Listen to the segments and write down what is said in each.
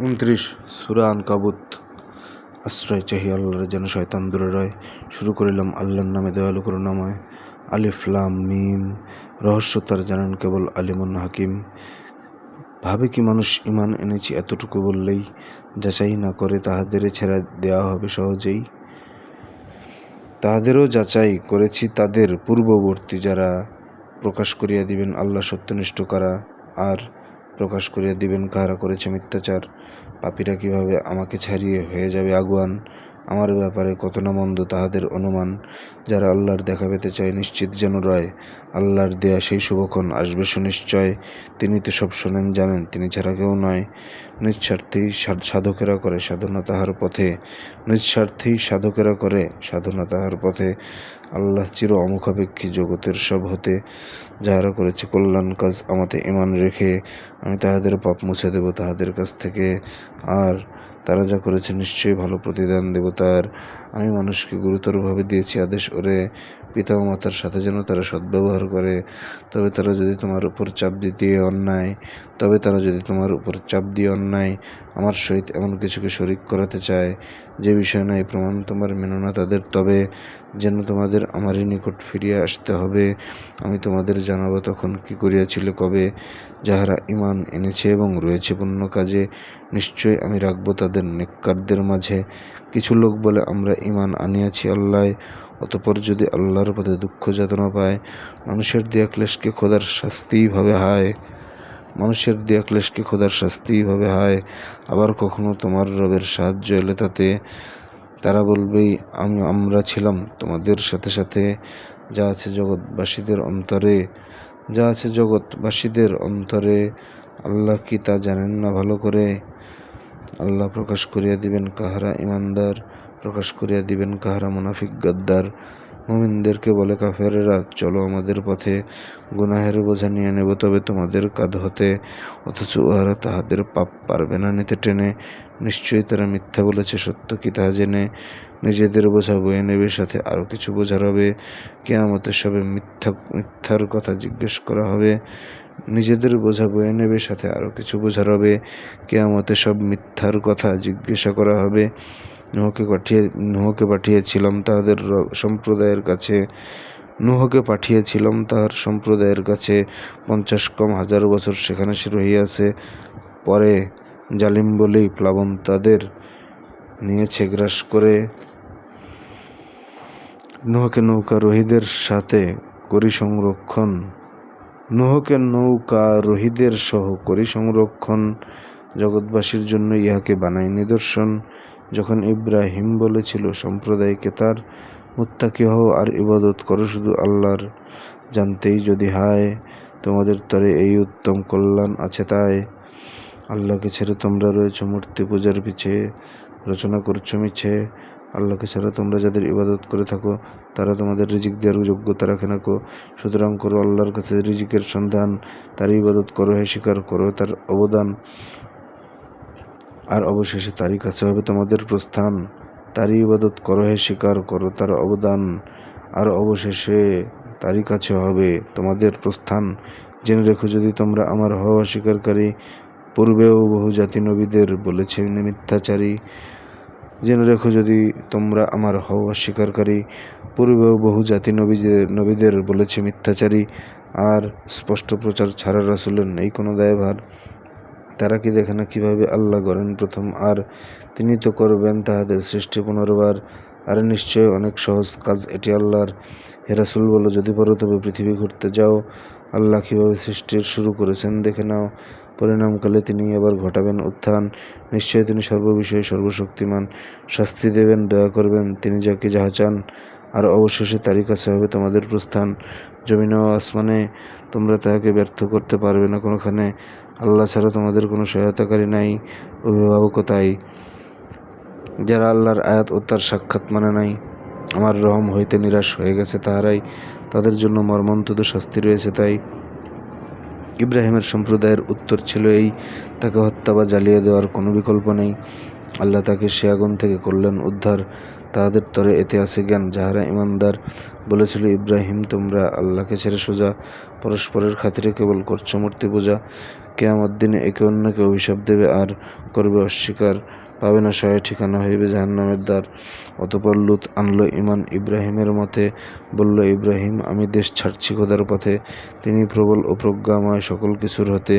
29 সূরা আনকাবুত। আশ্রয় চাহি আল্লাহর, যেন শয়তান দূরে রয়। শুরু করিলাম আল্লাহর নামে, দয়ালু করুণাময়। আলিফ লাম মিম। রহস্য তার জানেন কেবল আলিমুন হাকিম। ভাবে কি মানুষ ঈমান এনেছি এতটুকু বললেই? যাচাই না করে তাহাদের ছেড়ে দেওয়া হবে সহজেই। তাহাদেরও যাচাই করেছি তাদের পূর্ববর্তী যারা। প্রকাশ করিয়া দিবেন আল্লাহ সত্যনিষ্ঠ কারা, আর প্রকাশ করিয়া দিবেন কাহারা করেছে মিথ্যাচার। পাপীরা কিভাবে আমাকে ছাড়িয়ে হয়ে যাবে আগুয়ান। আমার ব্যাপারে কত না মন্দ তাহাদের অনুমান। যারা আল্লাহর দেখা পেতে চায় নিশ্চিত যেন রয়। আল্লাহর দেয়া সেই শুভক্ষণ আসবে সুনিশ্চয়। তিনি তো সব শোনেন জানেন, তিনি ছাড়া কেউ নয়। নিঃস্বার্থেই সাধকেরা করে সাধনা তাহার পথে। নিঃস্বার্থেই সাধকেরা করে সাধনা তাহার পথে। আল্লাহ চির অমুখাপেক্ষী জগতের সব হতে। যাহারা করেছে কল্যাণ কাজ আমাতে ঈমান রেখে, আমি তাহাদের পাপ মুছে দেব তাহাদের কাছ থেকে। আর তারা যা করেছে নিশ্চয়ই ভালো প্রতিদান দেব তার। আমি মানুষকে গুরুতরভাবে দিয়েছি আদেশ ওরে, পিতা ও মাতার সাথে যেন তারা সদ্ব্যবহার করে। তবে তারা যদি তোমার উপর চাপ দিয়ে অন্যায় আমার সহিত এমন কিছুকে শরিক করাতে চায়, যে বিষয় নাই প্রমাণ তোমার মেনো না তাদের, তবে যেন তোমাদের আমারই নিকট ফিরিয়া আসতে হবে। আমি তোমাদের জানাবো তখন কি করিয়াছিলে কবে। যাহারা ঈমান এনেছে এবং রয়েছে পুণ্য কাজে, নিশ্চয় আমি রাখবো তাদের নেককারদের মাঝে। কিছু লোক বলে আমরা ঈমান আনিয়াছি আল্লাহয়, অতঃপর যদি আল্লাহর পথে দুঃখ যাতনা পায়। মানুষের দেয়া ক্লেশকে খোদার শাস্তিই ভাবে হায়। আবার কখনো তোমার রবের সাহায্য এলে তাতে তারা বলবেই আমরা ছিলাম তোমাদের সাথে সাথে। যা আছে জগৎবাসীদের অন্তরে, আল্লাহ কি তা জানেন না ভালো করে। আল্লাহ প্রকাশ করিয়া দিবেন কাহারা ঈমানদার, প্রকাশ করিয়া দিবেন কাহারা মুনাফিক গাদ্দার। মুমিনদেরকে বলে কাফেরেরা, চলো আমাদের পথে, গুনাহের বোঝা নিয়ে নেব তবে তোমাদের কাঁধ হতে। অথচ উহারা তাহাদের পাপ পারবে না নিতে টেনে। নিশ্চয়ই তারা মিথ্যা বলেছে সত্য কি তাহা জেনে। নিজেদের বোঝা বয়ে নেবে সাথে আরো কিছু বোঝা রবে। কিয়ামতে সবে মিথ্যার কথা জিজ্ঞেস করা হবে। নিজেদের বোঝা বয়ে নেবে সাথে আরো কিছু বোঝা রবে। কিয়ামতে সব মিথ্যার কথা জিজ্ঞাসা করা হবে। নুহকে পাঠিয়েছিলাম তাহার সম্প্রদায়ের কাছে। 50 কম 1000 বছর সেখানে সে রহিয়াছে। পরে জালিম বলেই প্লাবন তাদের নিয়েছে গ্রাস করে। নুহকে নৌকা রোহীদের সহ করি সংরক্ষণ। জগৎবাসীর জন্য ইহাকে বানাই নিদর্শন। যখন ইব্রাহিম বলেছিল সম্প্রদায়কে তার, মুত্তাকি হও আর ইবাদত করো শুধু আল্লাহর। জানতেই যদি হায়, তোমাদের তরে এই উত্তম কল্যাণ আছে তাই। আল্লাহকে ছেড়ে তোমরা রয়েছ মূর্তি পূজার পিছে, রচনা করছো মিছে। আল্লাহকে ছাড়া তোমরা যাদের ইবাদত করে থাকো, তারা তোমাদের রিজিক দেওয়ার যোগ্যতা রাখে না কো। সুতরাং করো আল্লাহর কাছে রিজিকের সন্ধান, তারই ইবাদত করো, হে স্বীকার করো তার অবদান। আর অবশেষে তারই কাছে হবে তোমাদের প্রস্থান। তারই ইবাদত করো, হে স্বীকার করো তার অবদান। আর অবশেষে তারই কাছে হবে তোমাদের প্রস্থান। জেনে রেখো যদি তোমরা আমার হওয়া অস্বীকারী, পূর্বেও বহু জাতি নবীদের বলেছে মিথ্যাচারী। জেনে রেখো যদি তোমরা আমার হও অস্বীকারী, পূর্বেও বহু জাতি নবীদের বলেছে মিথ্যাচারী। আর স্পষ্ট প্রচার ছাড়া রাসূলের নেই কোনো দায়ভার। তারা কি দেখে না কিভাবে আল্লাহ গড়েন প্রথম, আর তিনি তো করবেন তাহাদের সৃষ্টি পুনর্বার। আর নিশ্চয় অনেক সহজ কাজ এটি আল্লাহর। হে রাসূল বলো, যদি পারো তবে পৃথিবী ঘুরতে যাও। আল্লাহ কিভাবে সৃষ্টির শুরু করেছেন দেখে নাও। পরিণামকালে তিনি আবার ঘটাবেন উত্থান। নিশ্চয় তিনি সর্ববিষয়ে সর্বশক্তিমান। শাস্তি দেবেন, দয়া করবেন তিনি যাকে যাহা চান। আর অবশেষে তারই কাছে হবে তোমাদের প্রস্থান। জমিনে ও আসমানে তোমরা তাহাকে ব্যর্থ করতে পারবে না কোনোখানে। আল্লাহ ছাড়া তোমাদের কোনো সহায়তাকারী নাই, অভিভাবকও তাই। যারা আল্লাহর আয়াত ও তার সাক্ষাৎ মানে নাই, আমার রহম হইতে নিরাশ হয়ে গেছে তাহারাই, তাদের জন্য মর্মন্তুদ শাস্তি রয়েছে তাই। ইব্রাহিমের সম্প্রদায়ের উত্তর ছিল এই, তাকে হত্যা বা জ্বালিয়ে দেওয়ার কোনো বিকল্প নেই। আল্লাহ তাকে সে আগুন থেকে করলেন উদ্ধার। তাহাদের তরে এতে আছে জ্ঞান। যাহারা ইমানদার বলেছিল, ইব্রাহিম, তোমরা আল্লাহকে ছেড়ে সোজা পরস্পরের খাতিরে কেবল করছ মূর্তি পূজা। কিয়ামত দিনে একে অন্যকে অভিশাপ দেবে আর করবে অস্বীকার। পাবে না সহায়, ঠিকানা হইবে জাহান্নামের দ্বার। অতঃপর লূত আনল ঈমান ইব্রাহিমের মতে, বলল, ইব্রাহিম, আমি দেশ ছাড়ছি খোদার পথে। তিনি প্রবল ও প্রজ্ঞাময় সকল কিছুর হতে।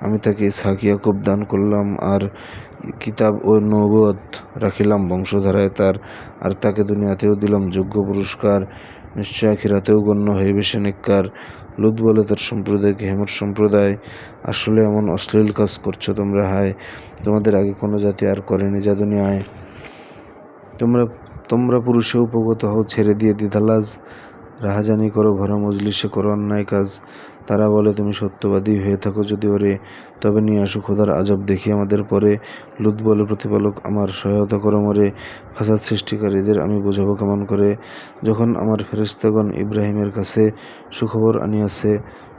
আমি তাকে ইসহাক ইয়াকুব দান করলাম আর কিতাব ও নবুয়ত রাখিলাম বংশধারায় তার। আর তাকে দুনিয়াতেও দিলাম যোগ্য পুরস্কার, নিশ্চয় আখিরাতেও গণ্য হইবে সে নেককার। লূত বলে তার সম্প্রদায়কে, হেমর সম্প্রদায়, আসলে এমন অশ্লীল কাজ করছো তোমরা, হায়! তোমাদের আগে কোনো জাতি আর করেনি যা দুনিয়ায়। তোমরা পুরুষে উপগত হও, ছেড়ে দিয়ে দ্বিধালাজ। রাহাজানি করো, ভরা মজলিসে করো অন্যায় কাজ। তারা বলে, তুমি সত্যবাদী হয়ে থাকো যদি ওরে, তবে নিয়ে আসো খোদার আযাব দেখি আমাদের পরে। লূত বলে, প্রতিপালক আমার, সহায়তা করো মোরে। ফাসাদ সৃষ্টিকারীদের আমি বোঝাবো কেমন করে। যখন আমার ফেরেশতাগণ ইব্রাহিমের কাছে সুখবর আনিয়াছে,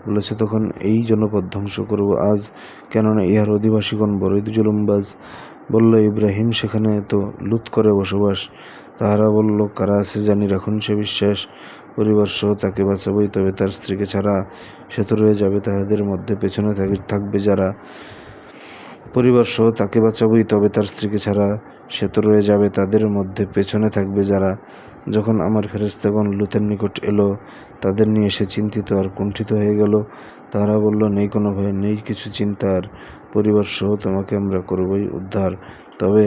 বলেছে, তখন এই জনপদ ধ্বংস করব আজ, কেননা ইহার অধিবাসীগণ বড়ই জুলুমবাজ। বলল ইব্রাহিম, সেখানে তো লূত করে বসবাস। তাহারা বলল, কারা আছে জানি, রাখুন সে বিশ্বাস। পরিবার সহ তাকে বাঁচাবই, তবে তার স্ত্রীকে ছাড়া। সে তো রয়ে যাবে তাহাদের মধ্যে, পেছনে থাকবে যারা। পরিবার সহ তাকে বাঁচাবই, তবে তার স্ত্রীকে ছাড়া। সে তো রয়ে যাবে তাদের মধ্যে, পেছনে থাকবে যারা। যখন আমার ফেরেশতাগণ লূতের নিকট এলো, তাদের নিয়ে সে চিন্তিত আর কুণ্ঠিত হয়ে গেল। তাহারা বলল, নেই কোনো ভয়, নেই কিছু চিন্তার। পরিবার সহ তোমাকে আমরা করবই উদ্ধার, তবে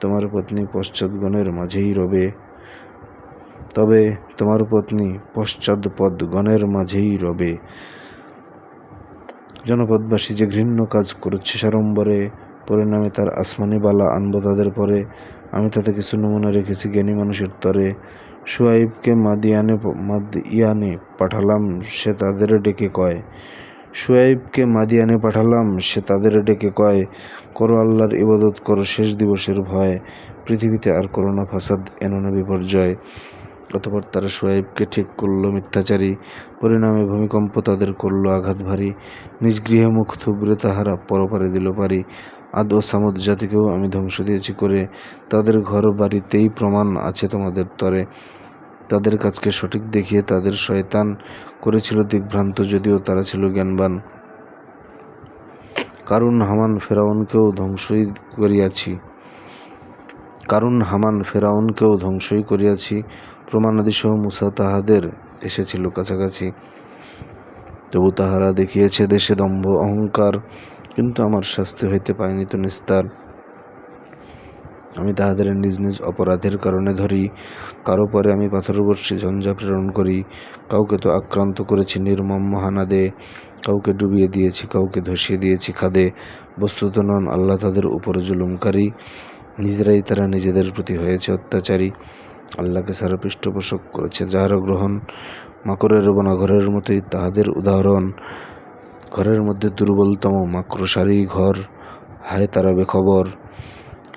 তোমার পত্নী পশ্চাৎগণের মাঝেই রবে। জনপদবাসী যে ঘৃণ্য কাজ করছে সাড়ম্বরে, পরিণামে তার আসমানি বালা আনব তাদের পরে। আমি তাতে কিছু নমুনা রেখেছি জ্ঞানী মানুষের তরে। শুআয়বকে মাদিয়ানে পাঠালাম, সে তাদের ডেকে কয়, করো আল্লাহর ইবাদত, করো শেষ দিবসের ভয়। পৃথিবীতে আর করো না ফাসাদ, এনো না বিপর্যয়। অতঃপর তারা শুআয়বকে ঠিক করল মিথ্যাচারী। পরিণামে ভূমিকম্প তাদের করল আঘাত ভারী। নিজ গৃহে মুখ থুবড়ে তাহারা পরপারে দিল পারি। আদ ও সামুদ জাতিকেও আমি ধ্বংস দিয়েছি করে, তাদের ঘর বাড়িতেই প্রমাণ আছে তোমাদের তরে। তাদের কাজকে সঠিক দেখিয়ে তাদের শয়তান করেছিল দিগ্ভ্রান্ত, যদিও তারা ছিল জ্ঞানবান। কারুন, হামান, ফেরাউনকেও ধ্বংসই করিয়াছি। প্রমাণাদিসহ মুসা তাহাদের এসেছিল কাছাকাছি। তবু তাহারা দেখিয়েছে দেশে দম্ভ অহংকার, কিন্তু আমার শাস্তি হইতে পায়নি তো নিস্তার। আমি তাহাদের নিজ নিজ অপরাধের কারণে ধরি। কারো পরে আমি পাথরবর্ষী ঝঞ্ঝা প্রেরণ করি। কাউকে তো আক্রান্ত করেছি নির্মম মহানাদে, কাউকে ডুবিয়ে দিয়েছি, কাউকে ধসিয়ে দিয়েছি খাদে। বস্তুত নন আল্লাহ তাদের উপরে জুলুমকারী, নিজেরাই তারা নিজেদের প্রতি হয়েছে অত্যাচারী। আল্লাহকে সারা পৃষ্ঠপোষক করেছে যাহারা গ্রহণ, মাকড়ের বোনা ঘরের মতোই তাহাদের উদাহরণ। ঘরের মধ্যে দুর্বলতম মাকড়সারই ঘর, হায় তারা বেখবর।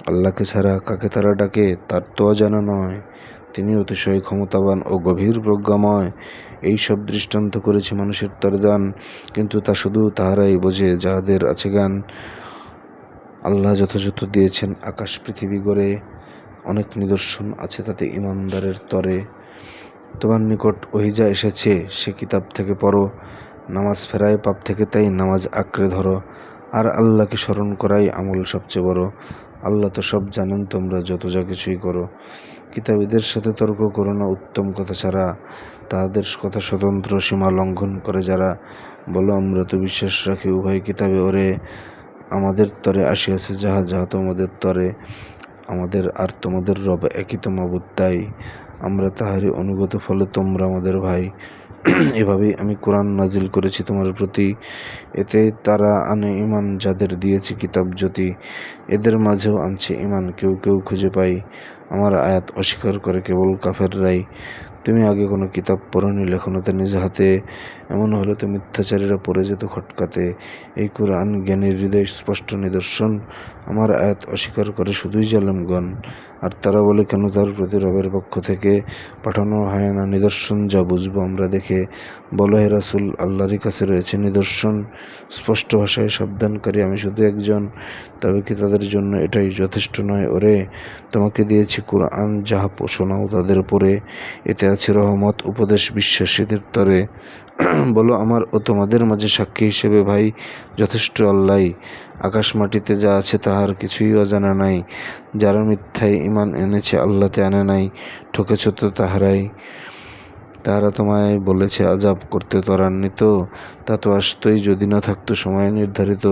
আল্লাহকে ছাড়া কাকে তারা ডাকে, তার তো অজানা নয়। তিনি অতিশয় ক্ষমতাবান ও গভীর প্রজ্ঞাময়। এই সব দৃষ্টান্ত করেছি মানুষের তরে দান, কিন্তু তা শুধু তাহারাই বোঝে যাহাদের আছে জ্ঞান। আল্লাহ যথাযথ দিয়েছেন আকাশ পৃথিবী গড়ে, অনেক নিদর্শন আছে তাতে ইমানদারের তরে। তোমার নিকট ওহিজা এসেছে, সে কিতাব থেকে পড়ো। নামাজ ফেরায় পাপ থেকে, তাই নামাজ আঁকড়ে ধরো। আর আল্লাহকে স্মরণ করাই আমল সবচেয়ে বড়। আল্লাহ তো সব জানেন, তোমরা যত যা কিছুই করো। কিতাবীদের সাথে তর্ক করো না উত্তম কথা ছাড়া, তাহাদের কথা স্বতন্ত্র সীমা লঙ্ঘন করে যারা। বলো, আমরা তো বিশ্বাস রাখি উভয় কিতাবে, ওরে আমাদের তরে আসিয়াছে যাহা যাহা তোমাদের তরে। আমাদের আর তোমাদের রব একই তো মাবুদ, তাই আমরা তাহারই অনুগত, ফলে তোমরা আমাদের ভাই। এভাবেই আমি কোরআন নাজিল করেছি তোমার প্রতি, এতে তারা আনে ঈমান যাদের দিয়েছি কিতাব জ্যোতি। এদের মাঝেও আনছে ঈমান কেউ কেউ খুঁজে পাই। আমার আয়াত অস্বীকার করে কেবল কাফেররাই। তুমি আগে কোনো কিতাব পড়নি, লেখনতে নিজ হাতে, এমন হলে তো মিথ্যাচারীরা পড়ে যেত খটকাতে। এই কুরআন জ্ঞানীর হৃদয় স্পষ্ট নিদর্শন। আমার আয়াত অস্বীকার করে শুধুই জালেমগণ। আর তারা বলে, কেন তার প্রতি রবের পক্ষ থেকে পাঠানো হয় না নিদর্শন, যা বুঝবো আমরা দেখে। বলো হে রাসূল, আল্লাহরই কাছে রয়েছে নিদর্শন, স্পষ্ট ভাষায় সাবধানকারী, আমি শুধু একজন। তবে কি তাদের জন্য এটাই যথেষ্ট নয়? ওরে, তোমাকে দিয়েছি কুরআন, যাহা শোনাও তাদের পড়ে, এতে আছে রহমত, উপদেশ বিশ্বাসীদের তরে। বলো, আমার ও তোমাদের মাঝে সাক্ষী হিসেবে ভাই যথেষ্ট আল্লাহই। আকাশ মাটিতে যা আছে তাহার কিছুই অজানা নাই। যারা মিথ্যায় ঈমান এনেছে, আল্লাহতে আনে নাই, ঠকেছ তো তাহারাই। তাহারা তোমায় বলেছে আযাব করতে ত্বরান্বিত, তা তো আসতই যদি না থাকতো সময় নির্ধারিত।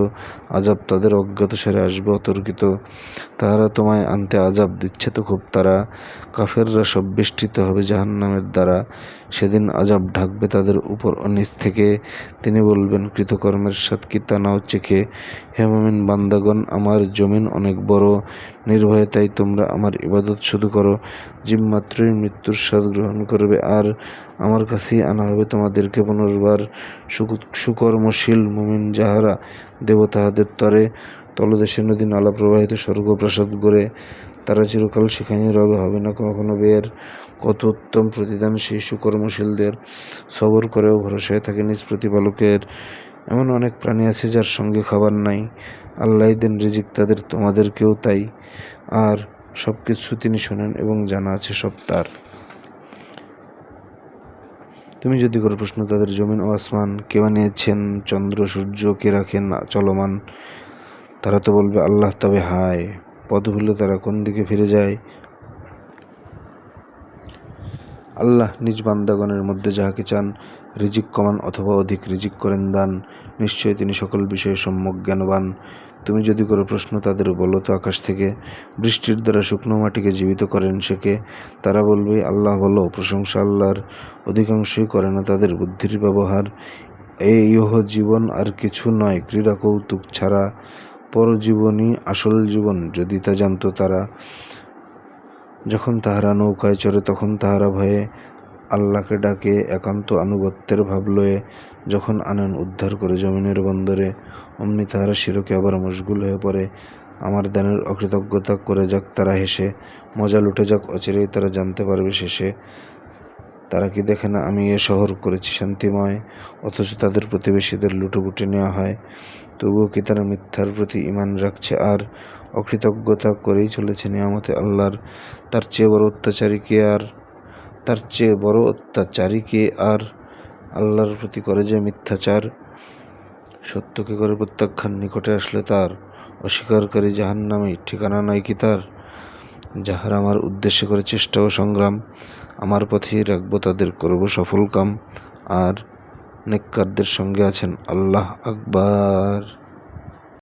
আযাব তাদের অজ্ঞাতসারে আসবে অতর্কিত। তাহারা তোমায় আনতে আযাব দিচ্ছে তো খুব তারা। কাফেররা সব বেষ্টিত হবে জাহান্নামের দ্বারা। সেদিন আযাব ঢাকবে তাদের উপর নিচ থেকে। তিনি বলবেন, কৃতকর্মের স্বাদ কি তা নাও চেখে। হে মুমিন বান্দাগণ, আমার জমিন অনেক বড়, নির্ভয়ে তাই তোমরা আমার ইবাদত শুধু করো। জিম্মাত্রই মৃত্যুর স্বাদ গ্রহণ করবে, আর আমার কাছেই আনা হবে তোমাদেরকে পুনর্বার। সুকর্মশীল মুমিন যাহারা, দেব তাহাদের তরে। তলদেশে নদী নালা প্রবাহিত, স্বর্গ প্রাসাদ গড়ে। তারা চিরকাল সেখানে রবে, হবে না কখনো বের। কত উত্তম প্রতিদান সেই সুকর্মশীলদের। সবর করেও ভরসায় থাকে নিজ প্রতিপালকের। এমন অনেক প্রাণী আছে যার সঙ্গে খাবার নাই, আল্লাহই দেন রিজিক তাদের, তোমাদেরকেও তাই। আর সব কিছু তিনি শোনেন এবং জানা আছে সব তার। তুমি যদি করো প্রশ্ন, তাদের জমিন ও আসমান কে বানিয়েছেন, চন্দ্র সূর্য কে রাখেন চলমান, তারা তো বলবে আল্লাহ। তবে হায়, পথ ভুলে তারা কোন দিকে ফিরে যায়। আল্লাহ নিজ বান্দাগণের মধ্যে যাহাকে চান রিজিক কমান অথবা অধিক রিজিক করেন দান। নিশ্চয়ই তিনি সকল বিষয়ে সম্যক জ্ঞানবান। তুমি যদি করো প্রশ্ন, তাদের বলো তো আকাশ থেকে বৃষ্টির দ্বারা শুকনো মাটিকে জীবিত করেন সেকে। তারা বলবে আল্লাহ। বলো, প্রশংসা আল্লাহর, অধিকাংশই করে না তাদের বুদ্ধির ব্যবহার। এই ইহ জীবন আর কিছু নয় ক্রীড়া কৌতুক ছাড়া, পরজীবনই আসল জীবন যদি তা জানত তারা। যখন তাহারা নৌকায় চড়ে তখন তাহারা ভয়ে আল্লাহকে ডাকে একান্ত আনুগত্যের ভাব লয়ে। যখন আনেন উদ্ধার করে জমিনের বন্দরে, অমনি তাহারা শিরকে আবার মশগুল হয়ে পড়ে। আমার দানের অকৃতজ্ঞতা করে যাক তারা হেসে, মজা লুটে যাক অচিরেই তারা জানতে পারবে শেষে। তারা কি দেখে না আমি এ শহর করেছি শান্তিময়, অথচ তাদের প্রতিবেশীদের লুটোপুটে নেওয়া হয়। তবুও কি তারা মিথ্যার প্রতি ঈমান রাখছে আর অকৃতজ্ঞতা করেই চলেছে নিয়ামতে আল্লাহর। তার চেয়ে বড় অত্যাচারী কে আর, আল্লাহর প্রতি করে যে মিথ্যাচার। সত্যকে করে প্রত্যাখ্যান, নিকটে আসলে তার অস্বীকারী জাহান্নামেই ঠিকানা নয় কি তার। যাহারা আমার উদ্দেশ্যে করে চেষ্টা ও সংগ্রাম, আমার পথেই রাখবো তাদের, করব সফল কাম। আর নেককারদের সঙ্গে আছেন আল্লাহ আকবার।